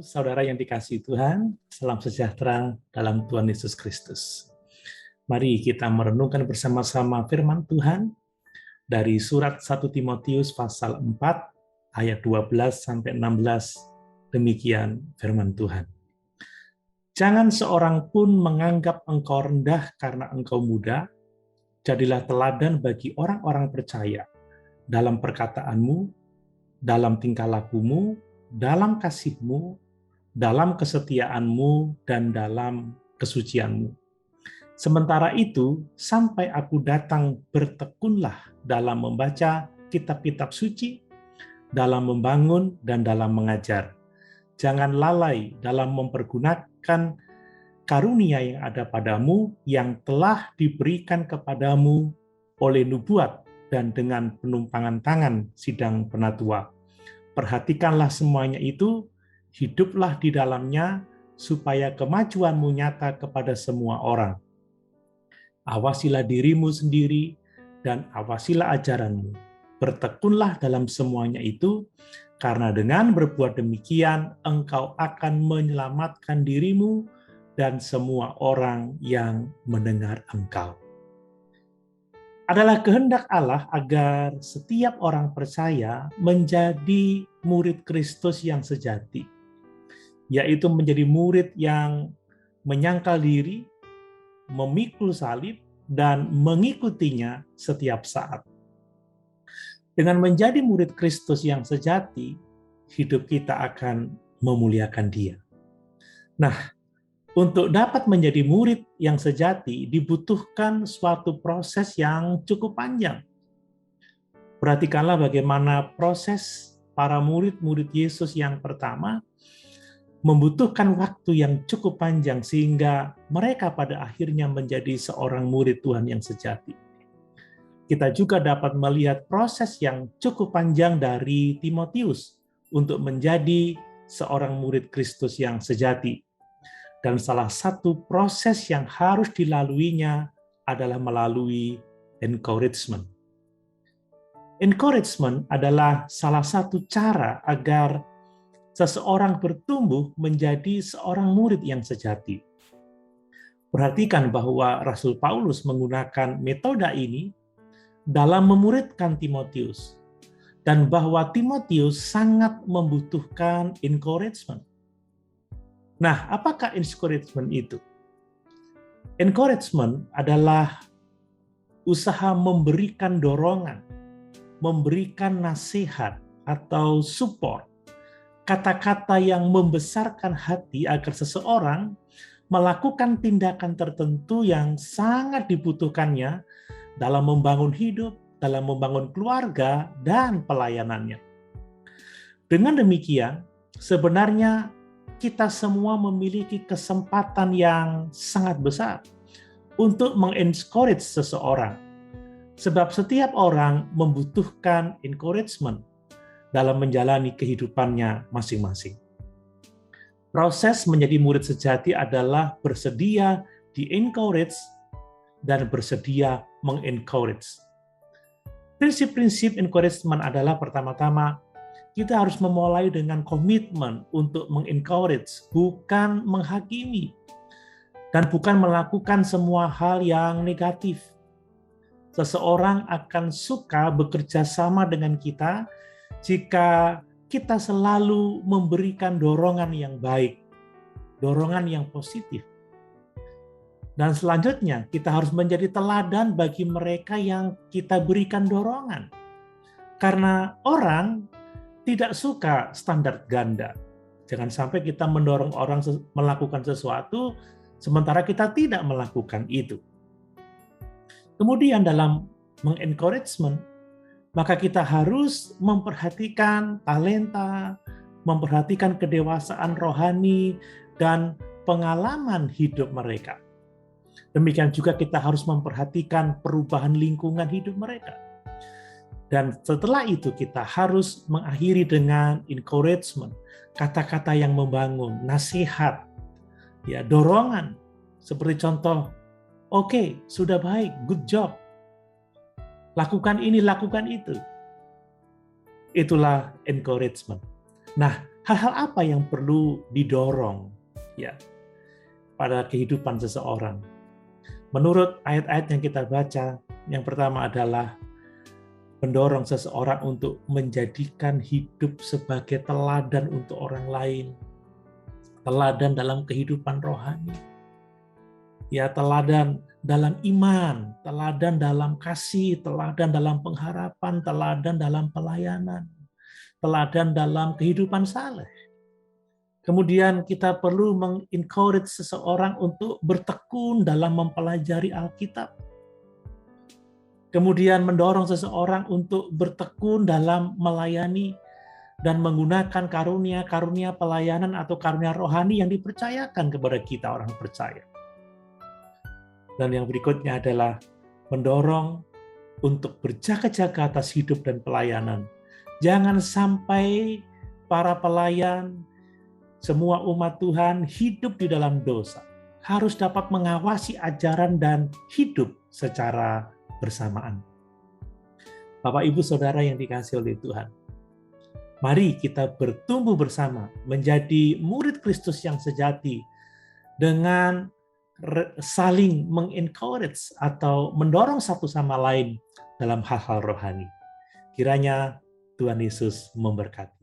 saudara yang dikasihi Tuhan, salam sejahtera dalam Tuhan Yesus Kristus. Mari kita merenungkan bersama-sama firman Tuhan dari surat 1 Timotius pasal 4 ayat 12 sampai 16. Demikian firman Tuhan. Jangan seorang pun menganggap engkau rendah karena engkau muda. Jadilah teladan bagi orang-orang percaya dalam perkataanmu, dalam tingkah lakumu, dalam kasihmu, dalam kesetiaanmu, dan dalam kesucianmu. Sementara itu, sampai aku datang, bertekunlah dalam membaca kitab-kitab suci, dalam membangun, dan dalam mengajar. Jangan lalai dalam mempergunakan karunia yang ada padamu, yang telah diberikan kepadamu oleh nubuat dan dengan penumpangan tangan sidang penatua. Perhatikanlah semuanya itu, hiduplah di dalamnya, supaya kemajuanmu nyata kepada semua orang. Awasilah dirimu sendiri, dan awasilah ajaranmu. Bertekunlah dalam semuanya itu, karena dengan berbuat demikian, engkau akan menyelamatkan dirimu dan semua orang yang mendengar engkau. Adalah kehendak Allah agar setiap orang percaya menjadi murid Kristus yang sejati, yaitu menjadi murid yang menyangkal diri, memikul salib, dan mengikutinya setiap saat. Dengan menjadi murid Kristus yang sejati, hidup kita akan memuliakan Dia. Nah, untuk dapat menjadi murid yang sejati, dibutuhkan suatu proses yang cukup panjang. Perhatikanlah bagaimana proses para murid-murid Yesus yang pertama membutuhkan waktu yang cukup panjang sehingga mereka pada akhirnya menjadi seorang murid Tuhan yang sejati. Kita juga dapat melihat proses yang cukup panjang dari Timotius untuk menjadi seorang murid Kristus yang sejati. Dan salah satu proses yang harus dilaluinya adalah melalui encouragement. Encouragement adalah salah satu cara agar seseorang bertumbuh menjadi seorang murid yang sejati. Perhatikan bahwa Rasul Paulus menggunakan metode ini dalam memuridkan Timotius, dan bahwa Timotius sangat membutuhkan encouragement. Nah, apakah encouragement itu? Encouragement adalah usaha memberikan dorongan, memberikan nasihat atau support, kata-kata yang membesarkan hati agar seseorang melakukan tindakan tertentu yang sangat dibutuhkannya dalam membangun hidup, dalam membangun keluarga, dan pelayanannya. Dengan demikian, sebenarnya kita semua memiliki kesempatan yang sangat besar untuk mengencourage seseorang. Sebab setiap orang membutuhkan encouragement dalam menjalani kehidupannya masing-masing. Proses menjadi murid sejati adalah bersedia di-encourage dan bersedia mengencourage. Prinsip-prinsip encouragement adalah pertama-tama, kita harus memulai dengan komitmen untuk mengencourage, bukan menghakimi, dan bukan melakukan semua hal yang negatif. Seseorang akan suka bekerja sama dengan kita jika kita selalu memberikan dorongan yang baik, dorongan yang positif. Dan selanjutnya, kita harus menjadi teladan bagi mereka yang kita berikan dorongan. Karena orang tidak suka standar ganda. Jangan sampai kita mendorong orang melakukan sesuatu, sementara kita tidak melakukan itu. Kemudian dalam mengencouragement, maka kita harus memperhatikan talenta, memperhatikan kedewasaan rohani, dan pengalaman hidup mereka. Demikian juga kita harus memperhatikan perubahan lingkungan hidup mereka. Dan setelah itu kita harus mengakhiri dengan encouragement, kata-kata yang membangun, nasihat, ya dorongan. Seperti contoh, oke, sudah baik, good job. Lakukan ini, lakukan itu. Itulah encouragement. Nah, Hal-hal apa yang perlu didorong ya pada kehidupan seseorang? Menurut ayat-ayat yang kita baca, yang pertama adalah mendorong seseorang untuk menjadikan hidup sebagai teladan untuk orang lain. Teladan dalam kehidupan rohani. Ya, teladan dalam iman, teladan dalam kasih, teladan dalam pengharapan, teladan dalam pelayanan, teladan dalam kehidupan saleh. Kemudian kita perlu mengencourage seseorang untuk bertekun dalam mempelajari Alkitab. Kemudian mendorong seseorang untuk bertekun dalam melayani dan menggunakan karunia-karunia pelayanan atau karunia rohani yang dipercayakan kepada kita orang percaya. Dan yang berikutnya adalah mendorong untuk berjaga-jaga atas hidup dan pelayanan. Jangan sampai para pelayan, semua umat Tuhan hidup di dalam dosa. Harus dapat mengawasi ajaran dan hidup secara bersamaan. Bapak, Ibu, Saudara yang dikasihi oleh Tuhan, mari kita bertumbuh bersama menjadi murid Kristus yang sejati dengan saling mengencourage atau mendorong satu sama lain dalam hal-hal rohani. Kiranya Tuhan Yesus memberkati.